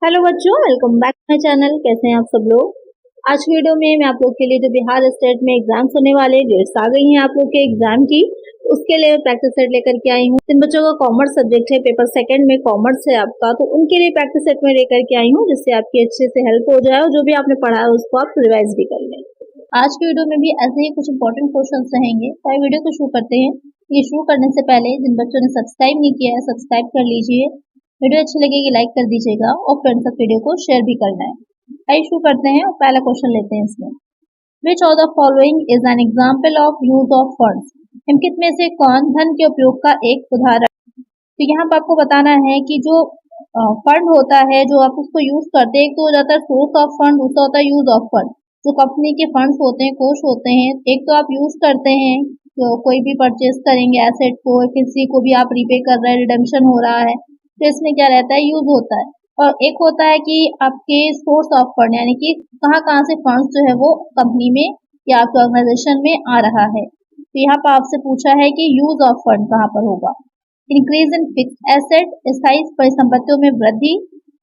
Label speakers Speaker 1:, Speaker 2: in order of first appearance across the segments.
Speaker 1: Hello बच्चों, welcome back my channel. कैसे हैं आप सब लोग। आज की वीडियो में मैं आप लोग के लिए जो बिहार स्टेट में एग्जाम्स होने वाले डेट्स आ गई हैं आप लोग के एग्जाम की, तो उसके लिए प्रैक्टिस सेट लेकर के आई हूँ। जिन बच्चों का कॉमर्स सब्जेक्ट है, पेपर सेकंड में कॉमर्स है आपका, तो उनके लिए प्रैक्टिस सेट में लेकर के आई हूँ, जिससे आपकी अच्छे से हेल्प हो जाए और जो भी आपने पढ़ा है उसको आप रिवाइज भी कर लें। आज की वीडियो में भी ऐसे ही कुछ इंपॉर्टेंट क्वेश्चन रहेंगे। तो वीडियो को शुरू करते हैं। ये शुरू करने से पहले जिन बच्चों ने सब्सक्राइब नहीं किया है, सब्सक्राइब कर लीजिए। वीडियो अच्छी लगेगी लाइक कर दीजिएगा और फ्रेंड्स तक वीडियो को शेयर भी करना है। आइए शुरू करते हैं और पहला क्वेश्चन लेते हैं इसमें। विच of the following is an example of use of funds. निम्नलिखित में से कौन धन के उपयोग का एक उदाहरण। तो यहाँ पर आपको बताना है कि जो फंड होता है, जो आप उसको यूज करते हैं, एक तो हो जाता है सोर्स ऑफ फंड, दूसरा होता है यूज ऑफ फंड। जो कंपनी के फंड्स होते हैं, कोष होते हैं, एक तो आप यूज करते हैं, तो कोई भी परचेज करेंगे एसेट को, किसी को भी आप रीपे कर रहे हैं, रिडेम्पशन हो रहा है, तो इसमें क्या रहता है, यूज होता है। और एक होता है कि आपके सोर्स ऑफ फंड, यानी कि कहाँ से फंड्स जो है वो कंपनी में या आपके ऑर्गेनाइजेशन में आ रहा है। तो यहाँ पर आपसे पूछा है कि यूज ऑफ फंड कहाँ पर होगा। इंक्रीज इन फिक्स एसेट, स्थायी परिसंपत्तियों में वृद्धि।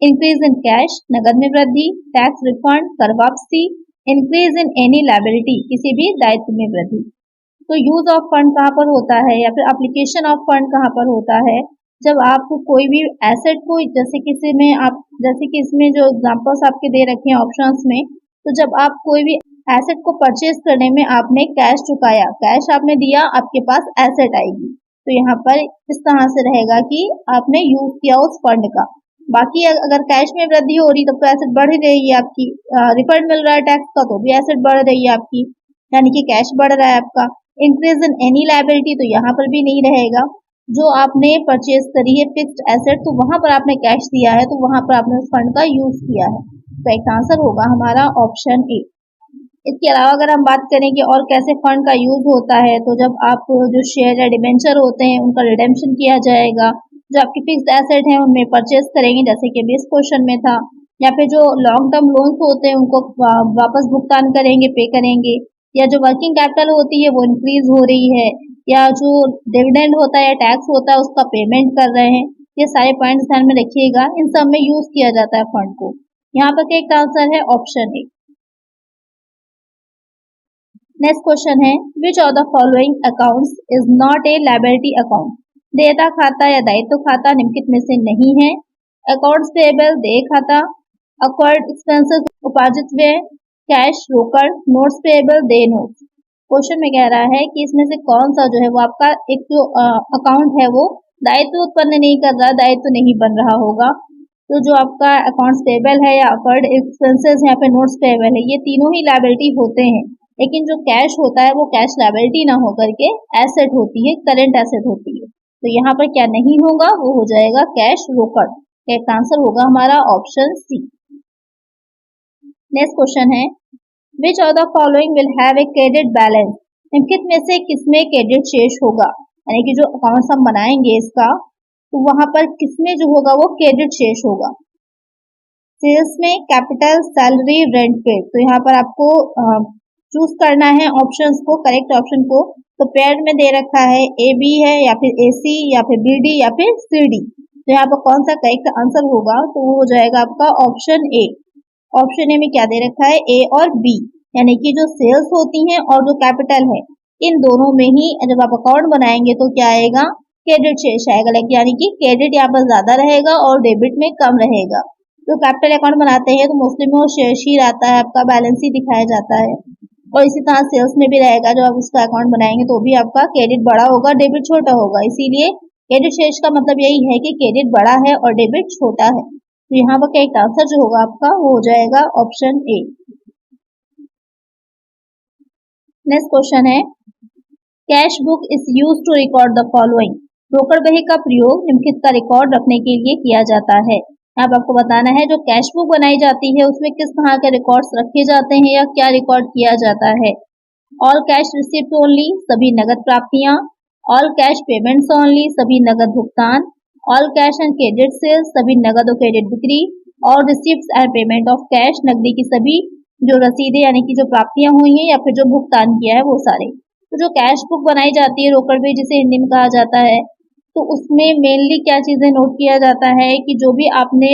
Speaker 1: इंक्रीज इन कैश, नगद में वृद्धि। टैक्स रिफंड, कर वापसी। इंक्रीज इन एनी लायबिलिटी, किसी भी दायित्व में वृद्धि। तो यूज ऑफ फंड कहाँ पर होता है या फिर एप्लीकेशन ऑफ फंड कहाँ पर होता है, जब आप कोई भी एसेट को, जैसे किसी में आप, जैसे कि इसमें जो एग्जांपल्स आपके दे रखे हैं ऑप्शंस में, तो जब आप कोई भी एसेट को परचेज करने में आपने कैश चुकाया, कैश आपने दिया, आपके पास एसेट आएगी। तो यहाँ पर इस तरह से रहेगा कि आपने यूज किया उस फंड का। बाकी अगर कैश में वृद्धि हो रही तब तो एसेट बढ़ ही रही है आपकी। रिफंड मिल रहा है टैक्स का तो भी एसेट बढ़ रही है आपकी, यानी कि कैश बढ़ रहा है आपका। इंक्रीज इन एनी लायबिलिटी, तो यहाँ पर भी नहीं रहेगा। जो आपने परचेज करी है फिक्स्ड एसेट, तो वहां पर आपने कैश दिया है, तो वहां पर आपने उस फंड का यूज किया है। तो एक आंसर होगा हमारा ऑप्शन ए। इसके अलावा अगर हम बात करें कि और कैसे फंड का यूज होता है, तो जब आप जो शेयर या डिबेंचर होते हैं उनका रिडेम्पशन किया जाएगा, जो आपकी फिक्स्ड एसेट है उनमें परचेज करेंगे, जैसे कि इस क्वेश्चन में था, या फिर जो लॉन्ग टर्म लोन्स होते हैं उनको वापस भुगतान करेंगे, पे करेंगे, या जो वर्किंग कैपिटल होती है वो इंक्रीज हो रही है, या जो डिविडेंड होता है या टैक्स होता है उसका पेमेंट कर रहे हैं। ये सारे पॉइंट्स ध्यान में रखिएगा, इन सब में यूज किया जाता है फंड को। यहाँ पर एक आंसर है ऑप्शन ए। नेक्स्ट क्वेश्चन है, which of the following accounts is not a liability account. देयता खाता या दायित्व खाता निम्नलिखित में से नहीं है। अकाउंट्स पेएबल देय खाता, अक्वायर्ड एक्सपेंसेस उपार्जित व्यय, कैश रोकड़, नोट्स पेएबल देय नोट्स। क्वेश्चन में कह रहा है कि इसमें से कौन सा जो है वो आपका एक जो अकाउंट है वो दायित्व उत्पन्न नहीं कर रहा, दायित्व नहीं बन रहा होगा। तो जो आपका अकाउंट्स पेएबल है या अक्वायर्ड एक्सपेंसेस या फिर नोट्स पेएबल है, ये तीनों ही लायबिलिटी होते हैं, लेकिन जो कैश होता है वो कैश लायबिलिटी ना होकर के एसेट होती है, करेंट एसेट होती है। तो यहाँ पर क्या नहीं होगा, वो हो जाएगा कैश रोकड़। एक आंसर होगा हमारा ऑप्शन सी। नेक्स्ट क्वेश्चन है, which of the following will have a credit balance. निम्नलिखित में से किसमें क्रेडिट शेष होगा, यानी कि जो अकाउंट्स हम बनाएंगे इसका, तो वहां पर किसमें जो होगा वो क्रेडिट शेष होगा। सेल्स में, कैपिटल, सैलरी, रेंट पे। तो यहाँ पर आपको चूज करना है ऑप्शंस को, करेक्ट ऑप्शन को। तो पेयर में दे रखा है ए बी है, या फिर ए सी, या फिर बी डी, या फिर सी डी। तो यहाँ पर कौन सा करेक्ट आंसर होगा, तो वो हो जाएगा आपका ऑप्शन ए। ऑप्शन ए में क्या दे रखा है, ए और बी, यानी कि जो सेल्स होती हैं और जो कैपिटल है, इन दोनों में ही जब आप अकाउंट बनाएंगे तो क्या आएगा, क्रेडिट शेष आएगा, यानी कि क्रेडिट यहाँ पर ज्यादा रहेगा और डेबिट में कम रहेगा। तो कैपिटल अकाउंट बनाते हैं तो मोस्टली में वो शेष ही रहता है, आपका बैलेंस ही दिखाया जाता है। और इसी तरह सेल्स में भी रहेगा, जब आप उसका अकाउंट बनाएंगे तो भी आपका क्रेडिट बड़ा होगा, डेबिट छोटा होगा। इसीलिए क्रेडिट शेष का मतलब यही है कि क्रेडिट बड़ा है और डेबिट छोटा है। तो यहाँ पर करेक्ट आंसर जो होगा आपका वो हो जाएगा ऑप्शन ए। नेक्स्ट क्वेश्चन है, cash book is used to record the following. रोकड़ बही का प्रयोग निम्नलिखित का रिकॉर्ड रखने के लिए किया जाता है। यहाँ पर आपको बताना है जो कैश बुक बनाई जाती है उसमें किस तरह के रिकॉर्ड्स रखे जाते हैं या क्या रिकॉर्ड किया जाता है। ऑल कैश रिसिप्ट ओनली, सभी नगद प्राप्तियां। ऑल कैश पेमेंट्स ओनली, सभी नगद भुगतान। All cash and credit sales, सभी नगद और क्रेडिट बिक्री। और receipt and payment of cash, नकदी की सभी जो रसीदें यानी कि जो प्राप्तियां हुई हैं या फिर जो भुगतान किया है वो सारे। तो जो कैश बुक बनाई जाती है, रोकड़ बही जिसे हिंदी में कहा जाता है, तो उसमें मेनली क्या चीजें नोट किया जाता है कि जो भी आपने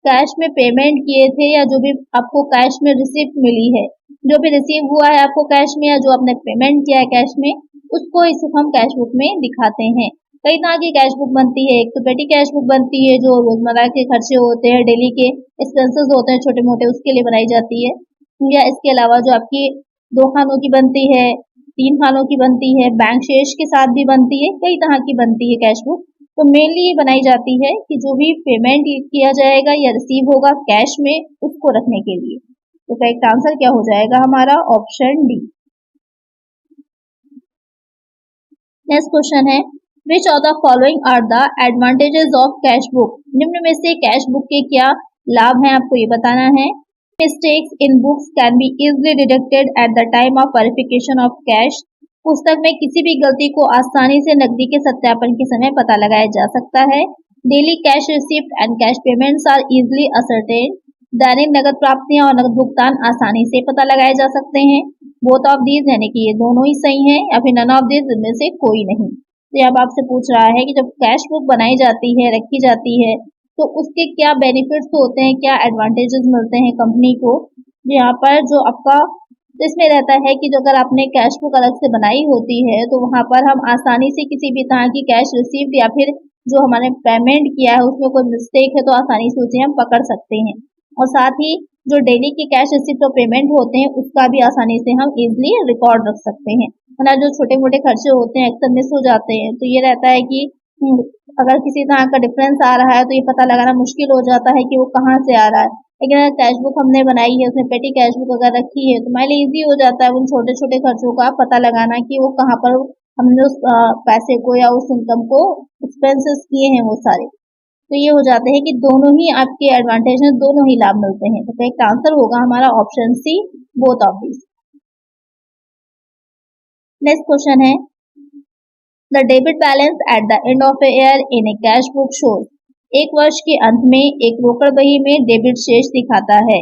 Speaker 1: कैश में पेमेंट किए थे या जो भी आपको कैश में रिसिप्ट मिली है, जो भी रिसीव हुआ है आपको कैश में या जो आपने पेमेंट किया है कैश में, उसको इस हम कैश बुक में दिखाते हैं। कई तरह की कैश बुक बनती है। एक तो पेटी कैश बुक बनती है जो रोजमर्रा के खर्चे होते हैं, डेली के एक्सपेंसेस होते हैं छोटे मोटे, उसके लिए बनाई जाती है। या इसके अलावा जो आपकी 2 खानों की बनती है, 3 खानों की बनती है, बैंक शेष के साथ भी बनती है, कई तरह की बनती है कैश बुक। तो मेनली ये बनाई जाती है कि जो भी पेमेंट किया जाएगा या रिसीव होगा कैश में, उसको रखने के लिए। तो करेक्ट आंसर क्या हो जाएगा हमारा? Option D. नेक्स्ट क्वेश्चन है, which of the following are the advantages of cash book? निम्न में से कैश बुक के क्या लाभ हैं, आपको ये बताना है। Mistakes in books can be easily detected at the time of verification of cash. पुस्तक में किसी भी गलती को आसानी से नकदी के सत्यापन के समय पता लगाया जा सकता है। Daily cash receipt and cash payments are easily ascertain. दैनिक नकद प्राप्तियां और नकद भुगतान आसानी से पता लगाए जा सकते हैं। बोथ ऑफ दीज यानी कि ये दोनों ही सही हैं या फिर नन ऑफ दीज इनमें से कोई नहीं। तो अब आपसे पूछ रहा है कि जब कैश बुक बनाई जाती है, रखी जाती है, तो उसके क्या बेनिफिट्स होते हैं, क्या एडवांटेजेस मिलते हैं कंपनी को। यहाँ पर जो आपका इसमें रहता है कि जो अगर आपने कैश बुक अलग से बनाई होती है तो वहाँ पर हम आसानी से किसी भी तरह की कैश रिसीव्ड या फिर जो हमने पेमेंट किया है उसमें कोई मिस्टेक है तो आसानी से उसे हम पकड़ सकते हैं। और साथ ही जो डेली की कैश रिसीप्ट और पेमेंट होते हैं उसका भी आसानी से हम इजिली रिकॉर्ड रख सकते हैं। वरना जो छोटे मोटे खर्चे होते हैं अक्सर मिस हो जाते हैं, तो ये रहता है कि अगर किसी तरह का डिफरेंस आ रहा है तो ये पता लगाना मुश्किल हो जाता है कि वो कहाँ से आ रहा है। लेकिन अगर कैश बुक हमने बनाई है, उसमें पेटी कैश बुक अगर रखी है तो हमारे लिए ईजी हो जाता है उन छोटे छोटे खर्चों का पता लगाना कि वो कहाँ पर हमने उस पैसे को या उस इनकम को एक्सपेंसेस किए हैं वो सारे। तो ये हो जाते हैं कि दोनों ही आपके एडवांटेज हैं, दोनों ही लाभ मिलते हैं। तो करेक्ट आंसर होगा हमारा option C, both of this. Next question है, the debit balance at the end of a year in a cash book shows. एक वर्ष के अंत में एक रोकड़ बही में डेबिट शेष दिखाता है।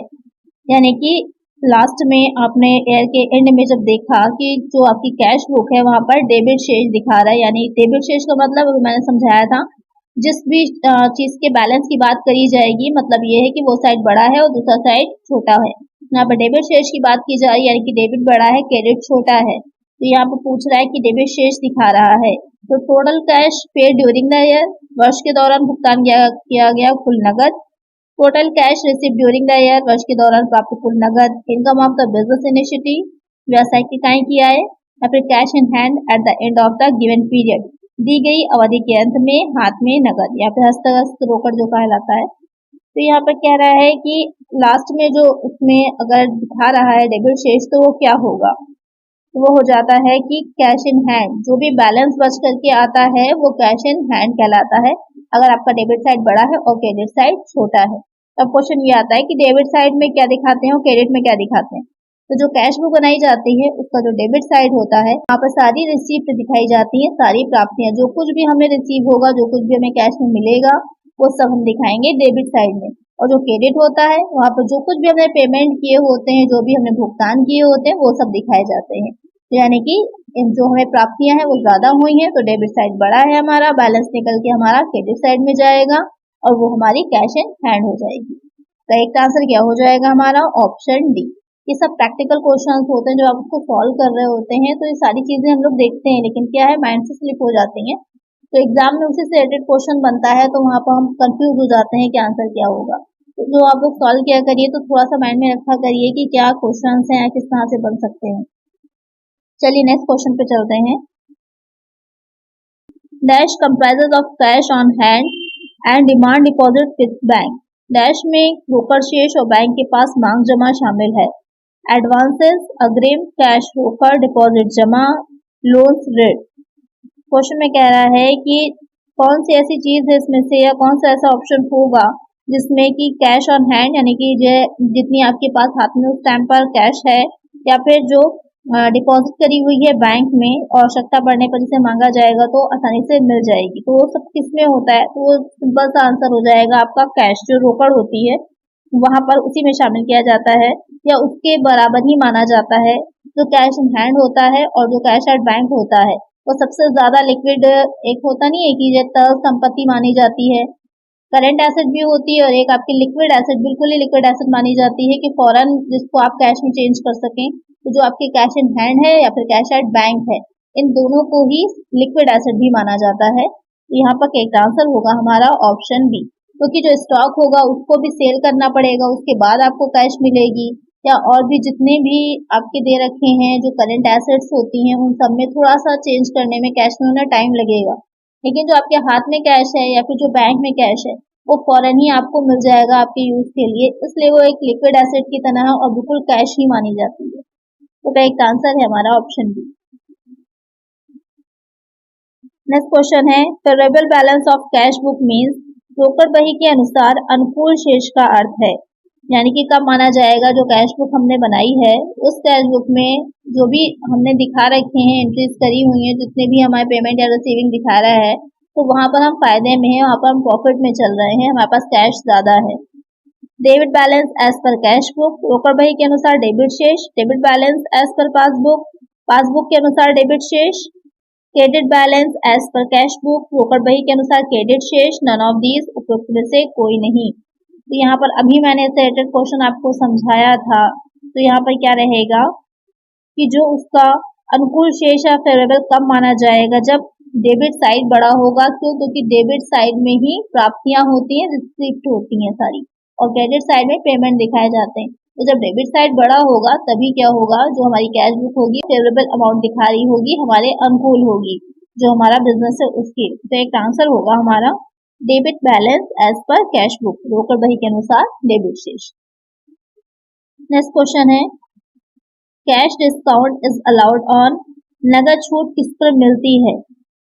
Speaker 1: यानी कि लास्ट में आपने ईयर के एंड में जब देखा कि जो आपकी कैश बुक है वहां पर डेबिट शेष दिखा रहा है, यानी डेबिट शेष का मतलब मैंने समझाया था, जिस भी चीज के बैलेंस की बात करी जाएगी मतलब ये है कि वो साइड बड़ा है और दूसरा साइड छोटा है। यहाँ पर डेबिट शेष की बात की जा रही है, यानी कि डेबिट बड़ा है क्रेडिट छोटा है। तो यहाँ पर पूछ रहा है कि डेबिट शेष दिखा रहा है। तो total cash paid during the year, वर्ष के दौरान भुगतान किया गया कुल नगद। Total cash receive during the year, वर्ष के दौरान प्राप्त कुल नगद। Income of the business initiative, व्यवसाय की इकाई किया है। या फिर cash in hand at the end of the given period, दी गई अवधि के अंत में हाथ में नगद या फिर हस्तगत रोकड़ जो कहलाता है। तो यहाँ पर कह रहा है कि लास्ट में जो उसमें अगर दिखा रहा है डेबिट शेष तो वो क्या होगा, तो वो हो जाता है कि कैश इन हैंड। जो भी बैलेंस बच करके आता है वो कैश इन हैंड कहलाता है, अगर आपका डेबिट साइड बड़ा है और क्रेडिट साइड छोटा है। तब क्वेश्चन ये आता है कि डेबिट साइड में क्या दिखाते हैं और क्रेडिट में क्या दिखाते हैं। तो जो कैश बुक बनाई जाती है उसका जो डेबिट साइड होता है वहाँ पर सारी रिसीप्ट दिखाई जाती है, सारी प्राप्तियां, जो कुछ भी हमें रिसीव होगा, जो कुछ भी हमें कैश में मिलेगा वो सब हम दिखाएंगे डेबिट साइड में। और जो क्रेडिट होता है वहाँ पर जो कुछ भी हमने पेमेंट किए होते हैं, जो भी हमने भुगतान किए होते हैं वो सब दिखाए जाते हैं। यानी कि जो हमें प्राप्तियां हैं वो ज्यादा हुई हैं तो डेबिट साइड बड़ा है हमारा, बैलेंस निकल के हमारा क्रेडिट साइड में जाएगा और वो हमारी कैश इन हैंड हो जाएगी। करेक्ट आंसर क्या हो जाएगा हमारा? Option D. ये सब प्रैक्टिकल क्वेश्चंस होते हैं जो आप उसको सॉल्व कर रहे होते हैं, तो ये सारी चीजें हम लोग देखते हैं लेकिन क्या है माइंड से स्लिप हो जाती हैं। तो एग्जाम में उसी से रिलेटेड क्वेश्चन बनता है तो वहां पर हम कंफ्यूज हो जाते हैं कि आंसर क्या होगा। तो जो आप लोग सॉल्व किया करिए तो थोड़ा सा माइंड में रखा करिए कि क्या क्वेश्चन हैं, किस तरह से बन सकते हैं। चलिए नेक्स्ट क्वेश्चन पे चलते हैं। Dash comprises of cash on hand and demand deposit with bank. Dash में रोकड़ शेष और बैंक के पास मांग जमा शामिल है। एडवांसेस अग्रिम, कैश रोकड़, डिपॉजिट जमा, लोन्स ऋण। क्वेश्चन में कह रहा है कि कौन सी ऐसी चीज है इसमें से या कौन सा ऐसा ऑप्शन होगा जिसमें कि कैश ऑन हैंड यानी कि जितनी आपके पास हाथ में उस टाइम पर कैश है या फिर जो डिपॉजिट करी हुई है बैंक में और आवश्यकता पड़ने पर जिसे मांगा जाएगा तो आसानी से मिल जाएगी, तो वो सब किस में होता है। तो वो सिंपल सा आंसर हो जाएगा आपका कैश, जो रोकड़ होती है वहां पर उसी में शामिल किया जाता है या उसके बराबर ही माना जाता है। जो कैश इन हैंड होता है और जो कैश एट बैंक होता है वो सबसे ज्यादा लिक्विड एक होता नहीं है कि ये तरल संपत्ति मानी जाती है, करंट एसेट भी होती है और एक आपकी लिक्विड एसेट, बिल्कुल ही लिक्विड एसेट मानी जाती है कि फौरन जिसको आप कैश में चेंज कर सकें। तो जो आपके कैश इन हैंड है या फिर कैश एट बैंक है, इन दोनों को ही लिक्विड एसेट भी माना जाता है। तो यहाँ पर करेक्ट आंसर होगा हमारा ऑप्शन बी, क्योंकि जो स्टॉक होगा उसको भी सेल करना पड़ेगा, उसके बाद आपको कैश मिलेगी। या और भी जितने भी आपके दे रखे हैं जो करंट एसेट्स होती हैं, उन सब में थोड़ा सा चेंज करने में, कैश में उन्हें टाइम लगेगा। लेकिन जो आपके हाथ में कैश है या फिर जो बैंक में कैश है, वो फौरन ही आपको मिल जाएगा आपके यूज के लिए, इसलिए वो एक लिक्विड एसेट की तरह है और बिल्कुल कैश ही मानी जाती है। तो करेक्ट आंसर है हमारा ऑप्शन बी। नेक्स्ट क्वेश्चन है, favourable balance of cash book means broker बही के अनुसार अनुकूल शेष का अर्थ है, यानी कि कब माना जाएगा जो कैश बुक हमने बनाई है उस कैश बुक में जो भी हमने दिखा रखे हैं, एंट्रीज करी हुई हैं, जितने भी हमारे पेमेंट या रिसीविंग दिखा रहा है, तो वहां पर हम फायदे में हैं, वहां पर हम प्रॉफिट में चल रहे हैं, हमारे पास कैश ज्यादा है। Debit balance as per cash book, ब्रोकर बही के अनुसार डेबिट शेष, debit balance as per passbook, passbook के अनुसार डेबिट शेष, credit balance as per cash book, ब्रोकर बही के अनुसार क्रेडिट शेष, नन ऑफ दीज, उपरोक्त में से कोई नहीं। तो यहाँ पर अभी मैंने रिलेटेड क्वेश्चन आपको समझाया था, तो यहाँ पर क्या रहेगा कि जो उसका अनुकूल शेष या फेवरेबल कब माना जाएगा, जब डेबिट साइड बड़ा होगा। क्यों? क्योंकि डेबिट साइड में ही प्राप्तियां होती हैं, रिसिप्ट होती हैं सारी, और क्रेडिट साइड में पेमेंट दिखाए जाते हैं। तो जब डेबिट साइड बड़ा होगा तभी क्या होगा, जो हमारी कैश बुक होगी फेवरेबल अमाउंट दिखा रही होगी, हमारे अनुकूल होगी, जो हमारा बिजनेस है उसकी। तो एक आंसर होगा हमारा debit balance as per cash book, ब्रोकर बही के अनुसार डेबिट शेष। नेक्स्ट क्वेश्चन है, cash discount is allowed on, नगद छूट किस पर मिलती है?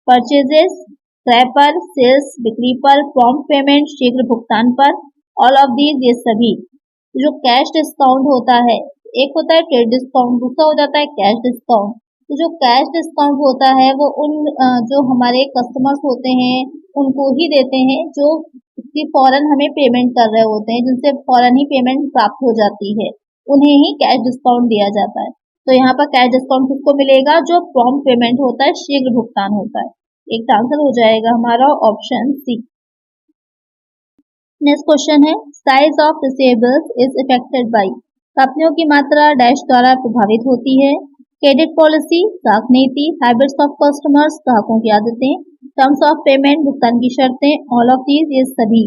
Speaker 1: परचेजेस, क्रय पर, सेल्स बिक्री पर, प्रॉम्प्ट पेमेंट शीघ्र भुगतान पर, ऑल ऑफ दीज ये सभी। जो कैश डिस्काउंट होता है, एक होता है ट्रेड डिस्काउंट, दूसरा हो जाता है कैश डिस्काउंट। तो जो कैश डिस्काउंट होता है वो उन जो हमारे कस्टमर्स होते हैं उनको ही देते हैं जो उसकी फौरन हमें पेमेंट कर रहे होते हैं, जिनसे फौरन ही पेमेंट प्राप्त हो जाती है, उन्हें ही कैश डिस्काउंट दिया जाता है। तो यहाँ पर कैश डिस्काउंट किसको मिलेगा? जो प्रॉम्प्ट पेमेंट होता है, शीघ्र भुगतान होता है। एक आंसर हो जाएगा हमारा ऑप्शन सी। नेक्स्ट क्वेश्चन है, size of receivables is affected by, प्राप्तियों की मात्रा डैश द्वारा प्रभावित होती है। क्रेडिट पॉलिसी, ग्राहक नीति, हैबिट्स ऑफ कस्टमर्स, ग्राहकों की आदतें, टर्म्स ऑफ पेमेंट, भुगतान की शर्तें, ऑल ऑफ दीज ये सभी।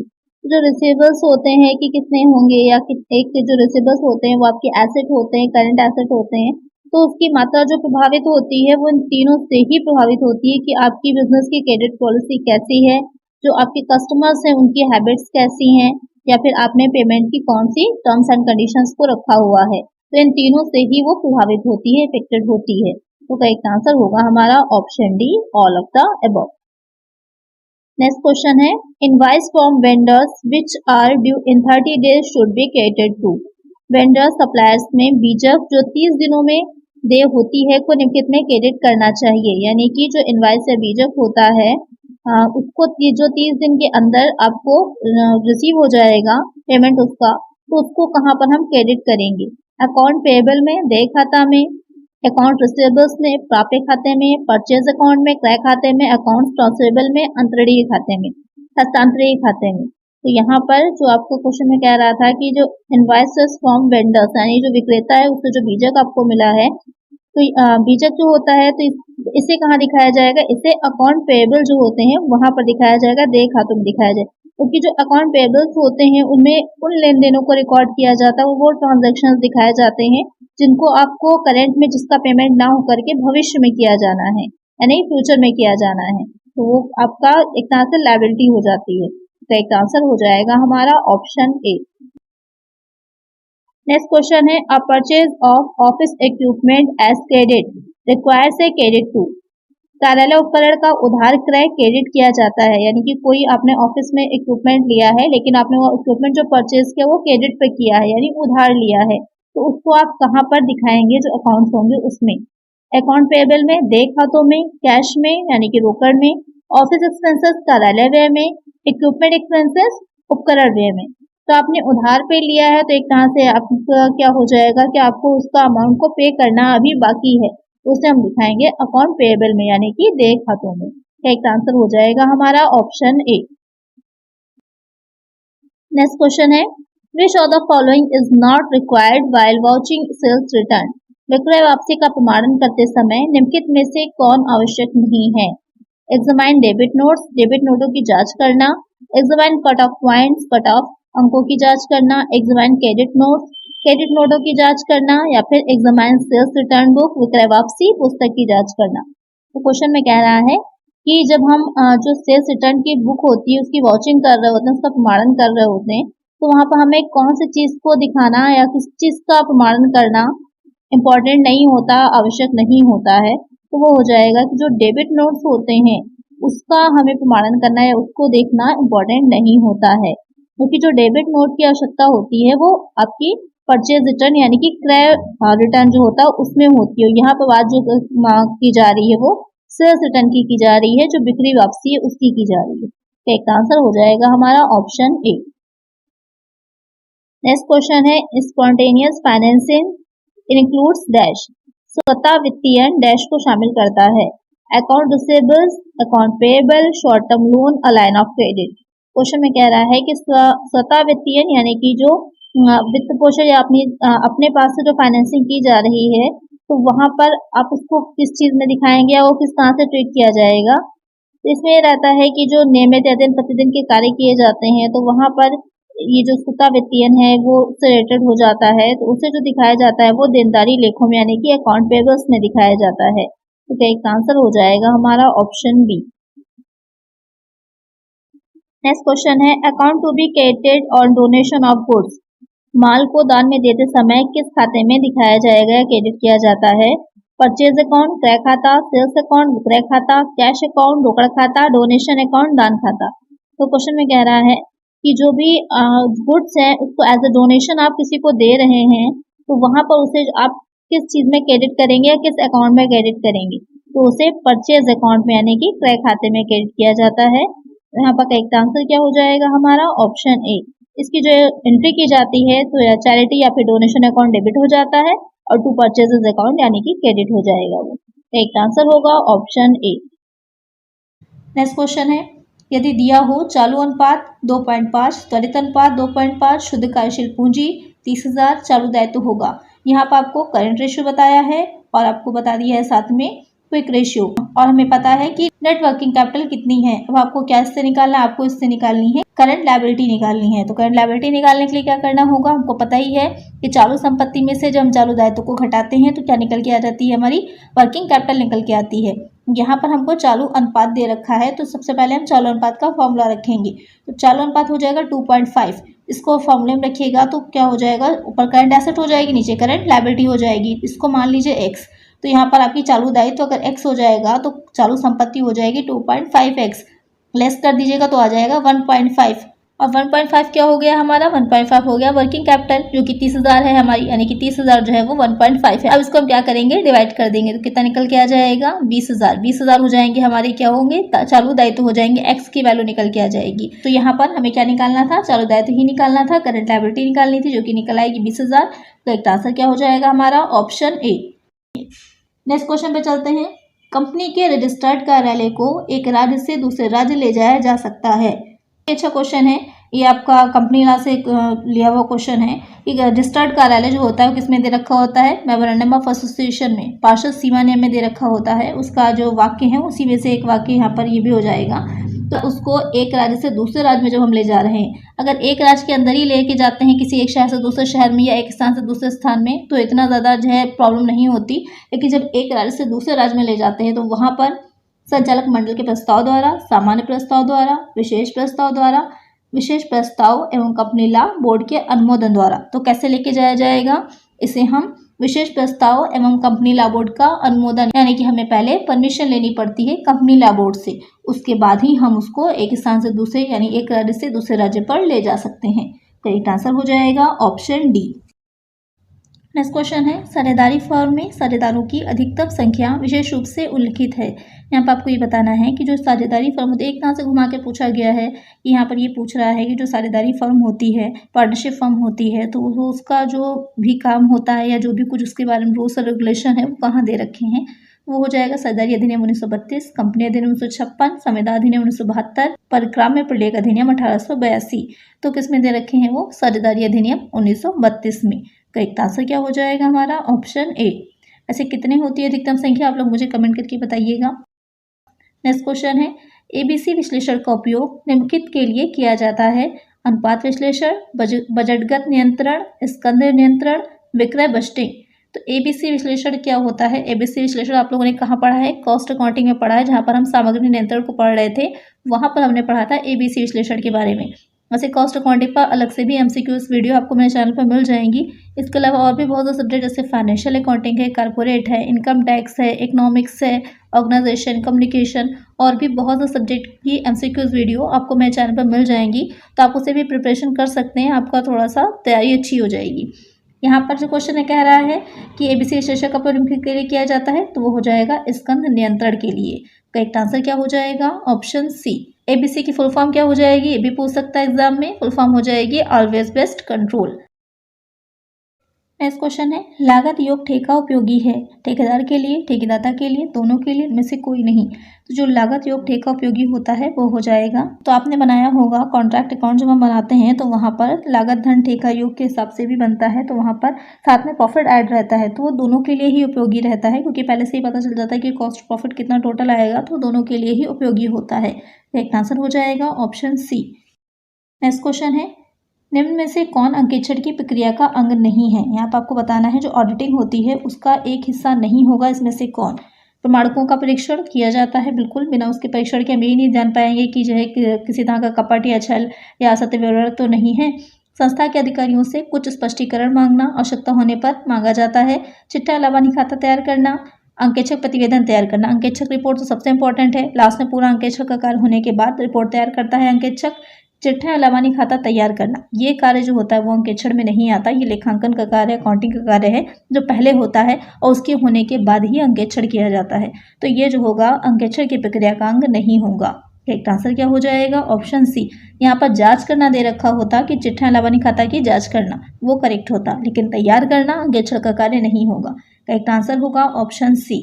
Speaker 1: जो रिसीवेबल्स होते हैं कि कितने होंगे, या एक जो रिसीवेबल्स होते हैं वो आपके एसेट होते हैं, करंट एसेट होते हैं, तो उसकी मात्रा जो प्रभावित होती है वो इन तीनों से ही प्रभावित होती है कि आपकी बिजनेस की क्रेडिट पॉलिसी कैसी है, जो आपके कस्टमर्स हैं उनकी हैबिट्स कैसी हैं, या फिर आपने पेमेंट की कौन सी टर्म्स एंड कंडीशंस को रखा हुआ है। तो इन तीनों से ही वो प्रभावित होती है, इफेक्टेड होती है। तो करेक्ट आंसर होगा हमारा option D, all of the above. Next question है, invoice from vendors which are due in 30 days should be credited to. Vendors suppliers में बीजक जो 30 दिनों में देय होती है को निम्नलिखित में क्रेडिट करना चाहिए, यानी कि जो इनवॉइस या बीजक होता है उसको जो 30 दिन के अंदर आपको रिसीव हो जाएगा पेमेंट उसका, तो उसको कहाँ पर हम क्रेडिट करेंगे? अकाउंट पेएबल में, देय खाता में, अकाउंट रिसीवेबल्स में, प्राप्य खाते में, परचेज अकाउंट में, क्रय खाते में, अकाउंट ट्रांसफरेबल में, अंतरणीय खाते में, हस्तांतरणीय खाते में। तो यहाँ पर जो आपको क्वेश्चन में कह रहा था कि जो इनवॉइसेस फ्रॉम वेंडर्स, यानी जो विक्रेता है उससे जो बीजक आपको मिला है, तो बीजक जो होता है तो इसे कहाँ दिखाया जाएगा? इसे अकाउंट पेएबल जो होते हैं वहां पर दिखाया जाएगा, देय खातों में दिखाया जाएगा, क्योंकि जो अकाउंट पेएबल्स होते हैं उनमें उन लेन देनों को रिकॉर्ड किया जाता है, वो ट्रांजेक्शन दिखाए जाते हैं जिनको आपको करंट में जिसका पेमेंट ना होकर के भविष्य में किया जाना है, यानी फ्यूचर में किया जाना है, तो वो आपका एक तरह से लायबिलिटी हो जाती है। तो एक आंसर हो जाएगा हमारा ऑप्शन ए। नेक्स्ट क्वेश्चन है, a purchase of office equipment as credit requires a credit to. कार्यालय उपकरण का उधार क्रय क्रेडिट किया जाता है, यानी कि कोई आपने ऑफिस में इक्विपमेंट लिया है लेकिन आपने वो इक्विपमेंट जो परचेज किया वो क्रेडिट पे किया है, यानी उधार लिया है, तो उसको आप कहाँ पर दिखाएंगे? जो अकाउंट्स होंगे उसमें, अकाउंट पेएबल में, देय खातों में, कैश में यानी कि रोकड़ में, ऑफिस एक्सपेंसेस कार्यालय व्यय में, इक्विपमेंट एक्सपेंसेस उपकरण व्यय में। तो आपने उधार पे लिया है तो एक तरह से आपका क्या हो जाएगा कि आपको उसका अमाउंट को पे करना अभी बाकी है, तो उसे हम दिखाएंगे अकाउंट पेएबल में, यानी कि देय खातों में। एक आंसर हो जाएगा हमारा ऑप्शन ए। नेक्स्ट क्वेश्चन है, which of the following is not required while vouching sales return. विक्रय वापसी का प्रमाणन करते समय निम्नलिखित में से कौन आवश्यक नहीं है। एग्जामाइन डेबिट नोट्स, डेबिट नोटों की जांच करना। Examine cut off points, cut off अंकों की जांच करना। एग्जामाइन क्रेडिट नोट्स, क्रेडिट नोटों की जांच करना। या फिर एग्जामाइन सेल्स रिटर्न बुक, विक्रय वापसी पुस्तक की जांच करना। तो क्वेश्चन में कह रहा है कि जब हम जो सेल्स रिटर्न की बुक होती है उसकी वॉचिंग कर रहे होते हैं, उसका प्रमाणन कर रहे होते हैं, तो वहां पर हमें कौन सी चीज को दिखाना या किस चीज का प्रमाणन करना इम्पोर्टेंट नहीं होता, आवश्यक नहीं होता है। तो वो हो जाएगा कि जो डेबिट नोट्स होते हैं उसका हमें प्रमाणन करना या उसको देखना इम्पोर्टेंट नहीं होता है, क्योंकि जो डेबिट नोट की आवश्यकता होती है वो आपकी परचेज रिटर्न यानी कि क्रय रिटर्न जो होता है उसमें होती है। यहाँ पर बात जो की जा रही है वो सेल्स रिटर्न की जा रही है, जो बिक्री वापसी है उसकी की जा रही है। तो एक आंसर हो जाएगा हमारा ऑप्शन ए। नेक्स्ट क्वेश्चन है, स्पॉन्टेनियस फाइनेंसिंग इंक्लूड्स डैश। स्वतः वित्तीयन डैश को शामिल करता है। Account receivables, account payable, short term loan, a line of credit. Question में कह रहा है कि स्वतः वित्तीयन यानी कि जो वित्त पोषण या अपने पास से जो फाइनेंसिंग की जा रही है, तो वहां पर आप उसको किस चीज में दिखाएंगे या वो किस तरह से ट्रीट किया जाएगा। तो इसमें ये रहता है कि जो नियमित या दिन प्रतिदिन के कार्य किए जाते हैं, तो वहां पर ये जो स्वतः वित्तीयन है वो उससे रिलेटेड हो जाता है, तो उसे जो दिखाया जाता है वो देनदारी लेखों में यानी कि अकाउंट पेबल्स में दिखाया जाता है। तो क्या एक आंसर हो जाएगा हमारा ऑप्शन बी। नेक्स्ट क्वेश्चन है, account to be credited on donation of goods. माल को दान में देते समय किस खाते में दिखाया जाएगा या क्रेडिट किया जाता है। परचेज अकाउंट, क्रय खाता, सेल्स अकाउंट, विक्रय खाता, कैश अकाउंट, रोकड़ खाता, डोनेशन अकाउंट, दान खाता। तो क्वेश्चन में कह रहा है कि जो भी गुड्स है उसको एज अ डोनेशन आप किसी को दे रहे हैं, तो वहां पर उसे आप किस चीज में क्रेडिट करेंगे या किस अकाउंट में क्रेडिट करेंगे। तो उसे परचेज अकाउंट में यानी कि क्रय खाते में क्रेडिट किया जाता है। यहाँ पर करेक्ट आंसर क्या हो जाएगा हमारा ऑप्शन ए। इसकी जो एंट्री की जाती है तो या चैरिटी या फिर डोनेशन अकाउंट डेबिट हो जाता है और टू परचेजेस अकाउंट यानी कि क्रेडिट हो जाएगा। वो एक आंसर होगा ऑप्शन ए। नेक्स्ट क्वेश्चन है, यदि दिया हो चालू अनुपात 2.5, त्वरित अनुपात 2.5, शुद्ध कार्यशील पूंजी 30,000, चालू दायित्व होगा। यहाँ पर आपको करंट रेशियो बताया है और आपको बता दिया है साथ में क्विक रेशियो, और हमें पता है कि नेट वर्किंग कैपिटल कितनी है। अब आपको क्या इससे निकालना है, आपको इससे निकालनी है करंट लायबिलिटी निकालनी है। तो करंट लायबिलिटी निकालने के लिए क्या करना होगा, हमको पता ही है कि चालू संपत्ति में से जब हम चालू दायित्व को घटाते हैं तो क्या निकल के आ जाती है, हमारी वर्किंग कैपिटल निकल के आती है। यहाँ पर हमको चालू अनुपात दे रखा है, तो सबसे पहले हम चालू अनुपात का फॉर्मूला रखेंगे। तो चालू अनुपात हो जाएगा 2.5, इसको फॉर्मूले में रखिएगा तो क्या हो जाएगा, ऊपर करंट एसेट हो जाएगी, नीचे करंट लायबिलिटी हो जाएगी। इसको मान लीजिए एक्स, तो यहाँ पर आपकी चालू दायित्व अगर एक्स हो जाएगा तो चालू संपत्ति हो जाएगी 2.5x, लेस कर दीजिएगा तो आ जाएगा 1.5, और 1.5 क्या हो गया हमारा, 1.5 हो गया वर्किंग कैपिटल जो कि 30,000 है हमारी, यानी कि 30,000 जो है वो 1.5 है। अब इसको हम क्या करेंगे, डिवाइड कर देंगे, तो कितना निकल के आ जाएगा 20,000। 20,000 हो जाएंगे हमारे, क्या होंगे, चालू दायित्व हो जाएंगे, एक्स की वैल्यू निकल के आ जाएगी। तो यहाँ पर हमें क्या निकालना था, चालू दायित्व ही निकालना था, करंट लायबिलिटी निकालनी थी जो कि निकल आएगी 20,000। तो एक आंसर क्या हो जाएगा हमारा ऑप्शन ए। नेक्स्ट क्वेश्चन पे चलते हैं, कंपनी के रजिस्टर्ड कार्यालय को एक राज्य से दूसरे राज्य ले जाया जा सकता है। अच्छा क्वेश्चन है, ये आपका कंपनी लॉ से लिया हुआ क्वेश्चन है कि रजिस्टर्ड कार्यालय जो होता है वो किसमें दे रखा होता है, मेमोरेंडम ऑफ एसोसिएशन में, पार्षद सीमा नियम में दे रखा होता है। उसका जो वाक्य है उसी में से एक वाक्य यहाँ पर ये भी हो जाएगा। तो उसको एक राज्य से दूसरे राज्य में जब हम ले जा रहे हैं, अगर एक राज्य के अंदर ही लेके जाते हैं किसी एक शहर से दूसरे शहर में या एक स्थान से दूसरे स्थान में, तो इतना ज़्यादा जो है प्रॉब्लम नहीं होती। लेकिन जब एक राज्य से दूसरे राज्य में ले जाते हैं तो वहाँ पर संचालक मंडल के प्रस्ताव द्वारा, सामान्य प्रस्ताव द्वारा, विशेष प्रस्ताव द्वारा, विशेष प्रस्ताव एवं कंपनी लॉ बोर्ड के अनुमोदन द्वारा। तो कैसे लेके जाया जाएगा, इसे हम विशेष प्रस्ताव एवं कंपनी लॉ बोर्ड का अनुमोदन, यानी कि हमें पहले परमिशन लेनी पड़ती है कंपनी लॉ बोर्ड से, उसके बाद ही हम उसको एक स्थान से दूसरे यानी एक राज्य से दूसरे राज्य पर ले जा सकते हैं। करेक्ट आंसर हो जाएगा ऑप्शन डी। नेक्स्ट क्वेश्चन है, साझेदारी फर्म में साझेदारों की अधिकतम संख्या विशेष रूप से उल्लिखित है। यहाँ पर आपको ये बताना है कि जो साझेदारी फर्म होती है, एक तरह से घुमा के पूछा गया है कि यहाँ पर ये पूछ रहा है कि जो साझेदारी फर्म होती है, पार्टनरशिप फर्म होती है, तो उसका जो भी काम होता है या जो भी कुछ उसके बारे में रूल्स और रेगुलेशन है वो कहाँ दे रखे हैं। वो हो जाएगा सरदारी अधिनियम 1932, कंपनी अधिनियम 1956, संविदा अधिनियम 1972, परक्राम्य प्रलेख अधिनियम 1882। तो किसमें दे रखे हैं वो सरदारी अधिनियम 1932 में। करेक्ट आंसर क्या हो जाएगा हमारा ऑप्शन ए। ऐसे कितने होती है अधिकतम संख्या, आप लोग मुझे कमेंट करके बताइएगा। नेक्स्ट क्वेश्चन है, एबीसी विश्लेषण का उपयोग निम्नलिखित के लिए किया जाता है। अनुपात विश्लेषण, बजटगत नियंत्रण, स्कंध नियंत्रण, विक्रय बजटिंग। तो एबीसी विश्लेषण क्या होता है? एबीसी विश्लेषण आप लोगों ने कहाँ पढ़ा है? कॉस्ट अकाउंटिंग में पढ़ा है, जहाँ पर हम सामग्री नियंत्रण को पढ़ रहे थे, वहाँ पर हमने पढ़ा था एबीसी विश्लेषण के बारे में। वैसे कॉस्ट अकाउंटिंग पर अलग से भी एमसीक्यूज वीडियो आपको मेरे चैनल पर मिल जाएंगी। इसके अलावा और भी बहुत से सब्जेक्ट जैसे फाइनेंशियल अकाउंटिंग है, कॉर्पोरेट है, इनकम टैक्स है, इकोनॉमिक्स है, ऑर्गेनाइजेशन, कम्युनिकेशन और भी बहुत से सब्जेक्ट की एमसीक्यूज वीडियो आपको मेरे चैनल पर मिल जाएंगी। तो आप उसे भी प्रिपरेशन कर सकते हैं, आपका थोड़ा सा तैयारी अच्छी हो जाएगी। यहाँ पर जो क्वेश्चन है कह रहा है कि एबीसी विश्लेषण का उपयोग के लिए किया जाता है, तो वो हो जाएगा स्कंध नियंत्रण के लिए। करेक्ट आंसर क्या हो जाएगा? Option C. एबीसी की फुल फॉर्म क्या हो जाएगी? ये भी पूछ सकता है एग्जाम में। फुल फॉर्म हो जाएगी always best control. Next question है, लागत योग ठेका उपयोगी है ठेकेदार के लिए, ठेकेदाता के लिए, दोनों के लिए, इनमें से कोई नहीं। तो जो लागत योग ठेका उपयोगी होता है वो हो जाएगा, तो आपने बनाया होगा कॉन्ट्रैक्ट अकाउंट जब हम बनाते हैं तो वहाँ पर लागत धन ठेका योग के हिसाब से भी बनता है, तो वहाँ पर साथ में प्रॉफिट ऐड रहता है, तो वो दोनों के लिए ही उपयोगी रहता है, क्योंकि पहले से ही पता चल जाता है कि कॉस्ट प्रॉफिट कितना टोटल आएगा, तो दोनों के लिए ही उपयोगी होता है। एक आंसर हो जाएगा ऑप्शन सी। नेक्स्ट क्वेश्चन है, निम्न में से कौन अंकेक्षण की प्रक्रिया का अंग नहीं है? यहाँ पर आपको बताना है जो ऑडिटिंग होती है उसका एक हिस्सा नहीं होगा, इसमें से कौन? प्रमाणकों का परीक्षण किया जाता है, बिल्कुल बिना उसके परीक्षण के हम ये नहीं जान पाएंगे कि जो है किसी तरह का कपट या छल या असत्य व्यवहार तो नहीं है। संस्था के अधिकारियों से कुछ स्पष्टीकरण मांगना, आवश्यकता होने पर मांगा जाता है। चिट्ठा लाभानी खाता तैयार करना, अंकेक्षक प्रतिवेदन तैयार करना। अंकेक्षक रिपोर्ट तो सबसे इंपॉर्टेंट है, लास्ट में पूरा अंकेक्षक का कार्य होने के बाद रिपोर्ट तैयार करता है अंकेक्षक। चिट्ठा लाभानी खाता तैयार करना, ये कार्य जो होता है वो अंकेक्षण में नहीं आता, ये लेखांकन का कार्य, अकाउंटिंग का कार्य है जो पहले होता है और उसके होने के बाद ही अंकेक्षण किया जाता है। तो ये जो होगा अंकेक्षण की प्रक्रिया का अंग नहीं होगा। करेक्ट आंसर क्या हो जाएगा? Option C. यहाँ पर जांच करना दे रखा होता कि चिट्ठा लाभानी खाता की जांच करना, वो करेक्ट होता, लेकिन तैयार करना अंकेक्षण का कार्य नहीं होगा। करेक्ट आंसर होगा ऑप्शन सी।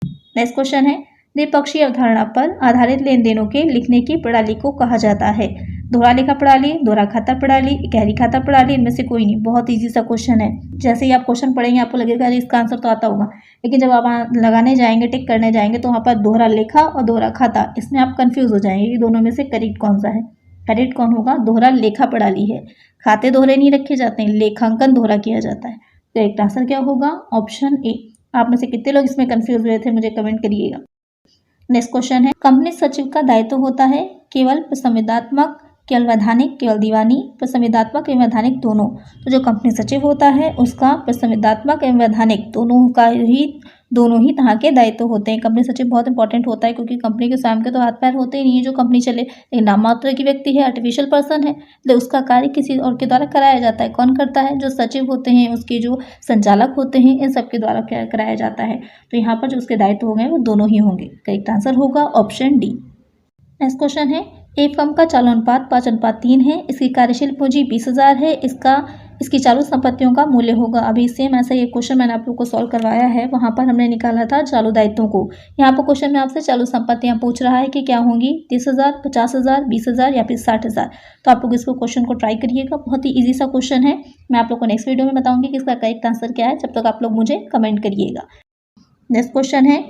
Speaker 1: नेक्स्ट क्वेश्चन है, द्विपक्षीय अवधारणा पर आधारित लेन देनों के लिखने की प्रणाली को कहा जाता है। दोहरा लेखा प्रणाली, दोहरा खाता प्रणाली, इकहरी खाता प्रणाली, इनमें से कोई नहीं। बहुत इजी सा क्वेश्चन है, जैसे ही आप क्वेश्चन पढ़ेंगे आपको लगेगा इसका आंसर तो आता होगा, लेकिन जब आप लगाने जाएंगे, टिक करने जाएंगे, तो वहाँ पर दोहरा लेखा और दोहरा खाता, इसमें आप कंफ्यूज हो जाएंगे कि दोनों में से करेक्ट कौन सा है। करेक्ट कौन होगा? दोहरा लेखा प्रणाली है। खाते दोहरे नहीं रखे जाते हैं, लेखांकन दोहरा किया जाता है। करेक्ट आंसर क्या होगा? Option A. आप में से कितने लोग इसमें कंफ्यूज हुए थे मुझे कमेंट करिएगा। नेक्स्ट क्वेश्चन है, कंपनी सचिव का दायित्व होता है केवल प्रसंविदात्मक, केवल वैधानिक, केवल दीवानी, प्रसंविदात्मक एवं वैधानिक दोनों। तो जो कंपनी सचिव होता है उसका प्रसंविदात्मक एवं वैधानिक दोनों ही तरह के दायित्व होते हैं। कंपनी सचिव बहुत इंपॉर्टेंट होता है, क्योंकि कंपनी के स्वयं के तो हाथ पैर होते ही नहीं है जो कंपनी चले, लेकिन नाम मात्र की व्यक्ति है, आर्टिफिशियल पर्सन है, तो उसका कार्य किसी और के द्वारा कराया जाता है। कौन करता है? जो सचिव होते हैं, उसके जो संचालक होते हैं, इन सबके द्वारा कराया जाता है। तो यहाँ पर जो उसके दायित्व होंगे वो दोनों ही होंगे। करेक्ट आंसर होगा ऑप्शन डी। नेक्स्ट क्वेश्चन है, एक फर्म का चालू अनुपात 5:3 है, इसकी कार्यशील पूंजी 20,000 है, इसकी चालू संपत्तियों का मूल्य होगा। अभी सेम ऐसा ये क्वेश्चन मैंने आप लोग को सॉल्व करवाया है, वहाँ पर हमने निकाला था चालू दायित्वों को। यहाँ पर क्वेश्चन में आपसे चालू संपत्तियाँ पूछ रहा है कि क्या होंगी, 30,000, 50,000, 20,000 या फिर 60,000। तो आप लोग इसको क्वेश्चन को ट्राई करिएगा, बहुत ही ईजी सा क्वेश्चन है। मैं आप लोग को नेक्स्ट वीडियो में बताऊंगी कि इसका करेक्ट आंसर क्या है, जब तक आप लोग मुझे कमेंट करिएगा। नेक्स्ट क्वेश्चन है,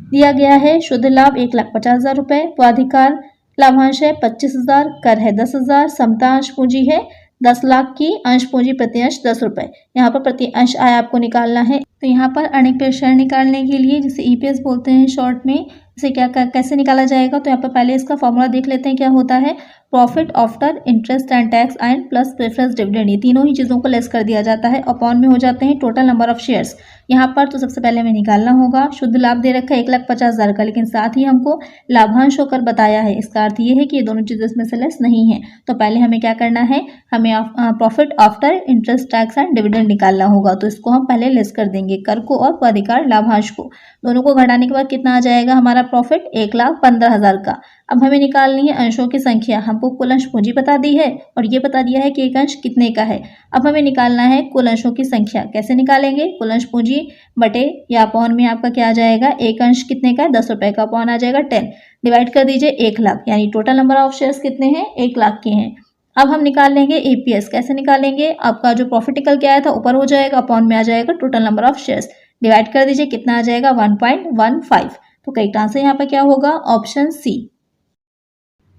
Speaker 1: दिया गया है शुद्ध लाभ 1,50,000 रुपये, स्वाधिकार लाभांश है 25,000, कर है 10,000, समता अंश पूंजी है 10 लाख की, अंश पूंजी प्रति अंश 10 रुपये। यहाँ पर प्रति अंश आय आपको निकालना है। तो यहाँ पर अर्निंग पर शेयर निकालने के लिए, जिसे ईपीएस बोलते हैं शॉर्ट में, इसे कैसे निकाला जाएगा? तो यहाँ पर पहले इसका फॉर्मूला देख लेते हैं क्या होता है। Profit after interest and tax and plus preference dividend, ये तीनों ही चीज़ों को लेस कर दिया जाता है, अपॉन में हो जाते हैं टोटल नंबर ऑफ शेयर्स। यहाँ पर तो सबसे पहले हमें निकालना होगा, शुद्ध लाभ दे रखा है 1,50,000 का, लेकिन साथ ही हमको लाभांश होकर बताया है, इसका अर्थ ये है कि ये दोनों चीज़ें इसमें से लेस नहीं है। तो पहले हमें क्या करना है, हमें profit after interest tax and dividend निकालना होगा। तो इसको हम पहले लेस कर देंगे, कर को और स्वाधिकार लाभांश को, दोनों को घटाने के बाद कितना आ जाएगा हमारा प्रॉफिट? 1,15,000 का। अब हमें निकालनी है अंशों की संख्या। हमको कुल अंश पूंजी बता दी है और ये बता दिया है कि एक अंश कितने का है। अब हमें निकालना है कुल अंशों की संख्या। कैसे निकालेंगे? कुल अंश पूंजी बटे या अपॉन में आपका क्या आ जाएगा, एक अंश कितने का है, 10 रुपए का, अपॉन आ जाएगा 10, डिवाइड कर दीजिए 1 लाख, यानी टोटल नंबर ऑफ शेयर्स कितने हैं, 1 लाख के हैं। अब हम निकाल लेंगे ईपीएस। कैसे निकालेंगे? आपका जो प्रॉफिट निकल के आया था ऊपर हो जाएगा, अपॉन में आ जाएगा total number of shares, divide कर दीजिए, कितना आ जाएगा 1.15। तो करेक्ट आंसर यहाँ पर क्या होगा, ऑप्शन सी।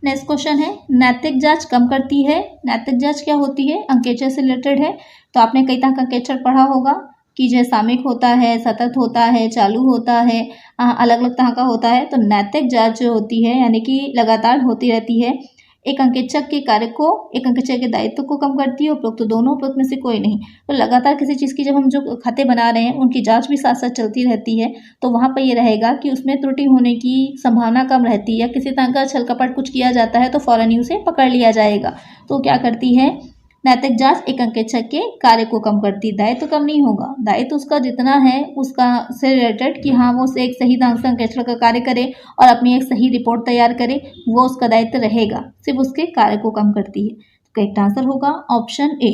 Speaker 1: नेक्स्ट क्वेश्चन है, नैतिक जांच कम करती है। नैतिक जांच क्या होती है? अंकेचर से रिलेटेड है। तो आपने कई तरह का अंकेचर पढ़ा होगा कि जो सामयिक होता है, सतत होता है, चालू होता है, अलग अलग तरह का होता है। तो नैतिक जांच जो होती है यानी कि लगातार होती रहती है, एक अंकेचक के कार्य को, एक अंकेचक के दायित्व को कम करती है। उपरोक्त तो दोनों, उपरोक्त में से कोई नहीं। तो लगातार किसी चीज़ की जब हम जो खाते बना रहे हैं उनकी जांच भी साथ साथ चलती रहती है, तो वहाँ पर ये रहेगा कि उसमें त्रुटि होने की संभावना कम रहती है, या किसी तरह का छल कपट कुछ किया जाता है तो फौरन ही उसे पकड़ लिया जाएगा। तो क्या करती है नैतिक जांच, एक अंकेक्षक के कार्य को कम करती। दायित्व कम नहीं होगा, दायित्व उसका जितना है उसका से रिलेटेड कि हाँ वो एक सही ढंग से अंकेक्षक का कार्य करे और अपनी एक सही रिपोर्ट तैयार करे, वो उसका दायित्व रहेगा, सिर्फ उसके कार्य को कम करती है। तो करेक्ट आंसर होगा ऑप्शन ए।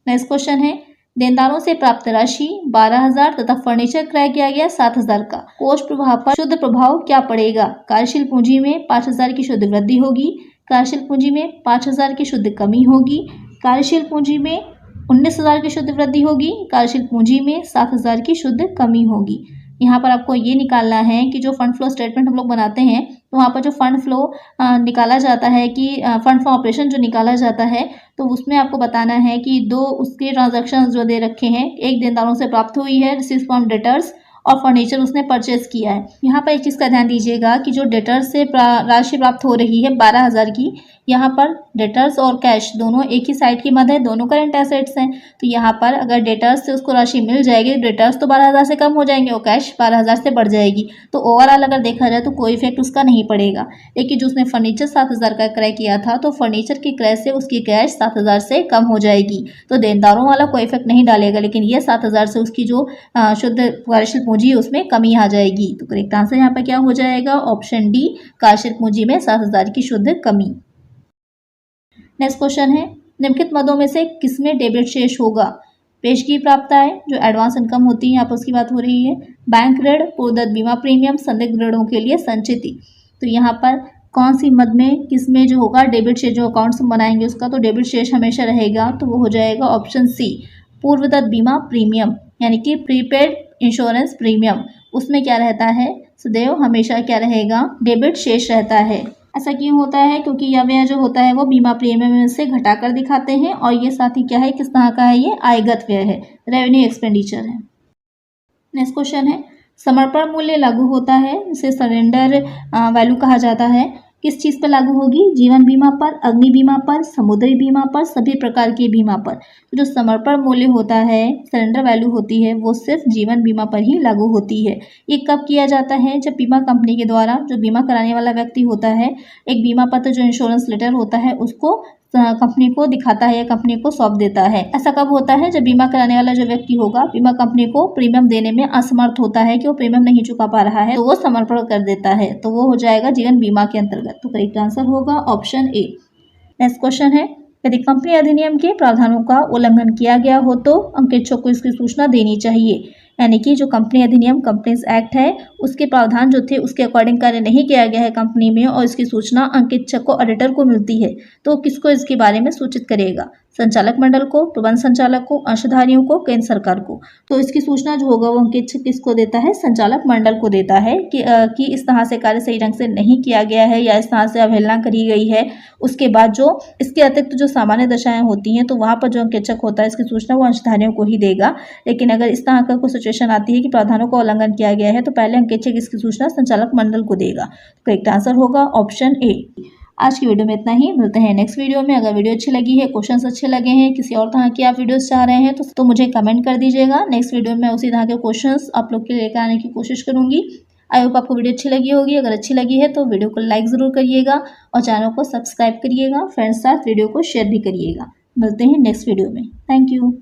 Speaker 1: नेक्स्ट क्वेश्चन है, देनदारों से प्राप्त राशि 12,000 तथा फर्नीचर क्रय किया गया 7,000 का कोष प्रभाव पर शुद्ध प्रभाव क्या पड़ेगा? कार्यशील पूंजी में 5,000 की शुद्ध वृद्धि होगी, कार्यशील पूंजी में 5,000 की शुद्ध कमी होगी, कार्यशील पूंजी में 19,000 की शुद्ध वृद्धि होगी, कार्यशील पूंजी में 7,000 की शुद्ध कमी होगी। यहाँ पर आपको ये निकालना है कि जो फंड फ्लो स्टेटमेंट हम लोग बनाते हैं तो वहाँ पर जो फंड फ्लो निकाला जाता है कि फंड फ्लो ऑपरेशन जो निकाला जाता है, तो उसमें आपको बताना है कि दो उसके ट्रांजैक्शंस जो दे रखे हैं, एक देनदारों से प्राप्त हुई है, रिसीव्ड फ्रॉम डेटर्स, और फर्नीचर उसने परचेज किया है। यहाँ पर एक चीज़ का ध्यान दीजिएगा कि जो डेटर्स से राशि प्राप्त हो रही है 12,000 की, यहाँ पर डेटर्स और कैश दोनों एक ही साइड की मद है, दोनों करंट एसेट्स हैं। तो यहाँ पर अगर डेटर्स से उसको राशि मिल जाएगी, डेटर्स तो 12,000 से कम हो जाएंगे और कैश 12,000 से बढ़ जाएगी, तो ओवरऑल अगर देखा जाए तो कोई इफेक्ट उसका नहीं पड़ेगा। लेकिन जो उसने फर्नीचर 7,000 का क्रय किया था, तो फर्नीचर के क्रय से उसकी कैश 7,000 से कम हो जाएगी, तो देनदारों वाला कोई इफेक्ट नहीं डालेगा, लेकिन ये 7,000 से उसकी जो शुद्ध कार्यशील पूंजी उसमें कमी आ जाएगी। तो करेक्ट आंसर यहाँ पर क्या हो जाएगा, ऑप्शन डी, कार्यशील पूंजी में 7,000 की शुद्ध कमी। नेक्स्ट क्वेश्चन है, निम्नलिखित मदों में से किसमें डेबिट शेष होगा? पेशगी प्राप्ताएं जो एडवांस इनकम होती है, यहाँ पर उसकी बात हो रही है, बैंक ऋण, पूर्वदत्त बीमा प्रीमियम, संदिग्ध ऋणों के लिए संचिति। तो यहाँ पर कौन सी मद में किसमें जो होगा डेबिट शेष, जो अकाउंट्स बनाएंगे उसका तो डेबिट शेष हमेशा रहेगा, तो वो हो जाएगा ऑप्शन सी, पूर्वदत्त बीमा प्रीमियम, यानी कि प्रीपेड इंश्योरेंस प्रीमियम, उसमें क्या रहता है, सदैव हमेशा क्या रहेगा, डेबिट शेष रहता है। ऐसा क्यों होता है? क्योंकि यह व्यय जो होता है वो बीमा प्रीमियम से घटाकर दिखाते हैं, और ये साथ ही क्या है, किस तरह का है, ये आयगत व्यय है, रेवेन्यू एक्सपेंडिचर है। नेक्स्ट क्वेश्चन है, समर्पण मूल्य लागू होता है, इसे सरेंडर वैल्यू कहा जाता है, किस चीज़ पर लागू होगी? जीवन बीमा पर, अग्नि बीमा पर, समुद्री बीमा पर, सभी प्रकार के बीमा पर। तो जो समर्पण मूल्य होता है, सरेंडर वैल्यू होती है, वो सिर्फ जीवन बीमा पर ही लागू होती है। ये कब किया जाता है? जब बीमा कंपनी के द्वारा जो बीमा कराने वाला व्यक्ति होता है, एक बीमा पत्र जो इंश्योरेंस लेटर होता है उसको कंपनी को दिखाता है या कंपनी को सौंप देता है। ऐसा कब होता है? जब बीमा कराने वाला जो व्यक्ति होगा बीमा कंपनी को प्रीमियम देने में असमर्थ होता है, कि वो प्रीमियम नहीं चुका पा रहा है, तो वो समर्पण कर देता है, तो वो हो जाएगा जीवन बीमा के अंतर्गत। तो करेक्ट आंसर होगा ऑप्शन ए। नेक्स्ट क्वेश्चन है, यदि कंपनी अधिनियम के प्रावधानों का उल्लंघन किया गया हो तो अंकेक्षक को इसकी सूचना देनी चाहिए। यानी कि जो कंपनी अधिनियम, कंपनीज एक्ट है, उसके प्रावधान जो थे उसके अकॉर्डिंग कार्य नहीं किया गया है कंपनी में, और इसकी सूचना अंकेक्षक को, ऑडिटर को मिलती है, तो किसको इसके बारे में सूचित करेगा? संचालक मंडल को, प्रबंध संचालक को, अंशधारियों को, केंद्र सरकार को। तो इसकी सूचना जो होगा वो अंकेक्षक किसको देता है? संचालक मंडल को देता है कि इस तरह से कार्य सही ढंग से नहीं किया गया है या इस तरह से अवहेलना करी गई है। उसके बाद जो इसके अतिरिक्त जो सामान्य दशाएं होती हैं, तो वहाँ पर जो अंकेक्षक होता है इसकी सूचना वो अंशधारियों को ही देगा। लेकिन अगर इस तरह का कोई सिचुएशन आती है कि प्रावधानों का उल्लंघन किया गया है, तो पहले अंकेक्षक इसकी सूचना संचालक मंडल को देगा। तो करेक्ट आंसर होगा ऑप्शन ए। आज की वीडियो में इतना ही, मिलते हैं नेक्स्ट वीडियो में। अगर वीडियो अच्छी लगी है, क्वेश्चंस अच्छे लगे हैं, किसी और तरह की आप वीडियोस चाह रहे हैं तो मुझे कमेंट कर दीजिएगा। नेक्स्ट वीडियो में उसी तरह के क्वेश्चंस आप लोग के लेकर आने की कोशिश करूंगी। आई होप आपको वीडियो अच्छी लगी होगी। अगर अच्छी लगी है तो वीडियो को लाइक ज़रूर करिएगा और चैनल को सब्सक्राइब करिएगा, फ्रेंड्स साथ वीडियो को शेयर भी करिएगा। मिलते हैं नेक्स्ट वीडियो में। Thank you.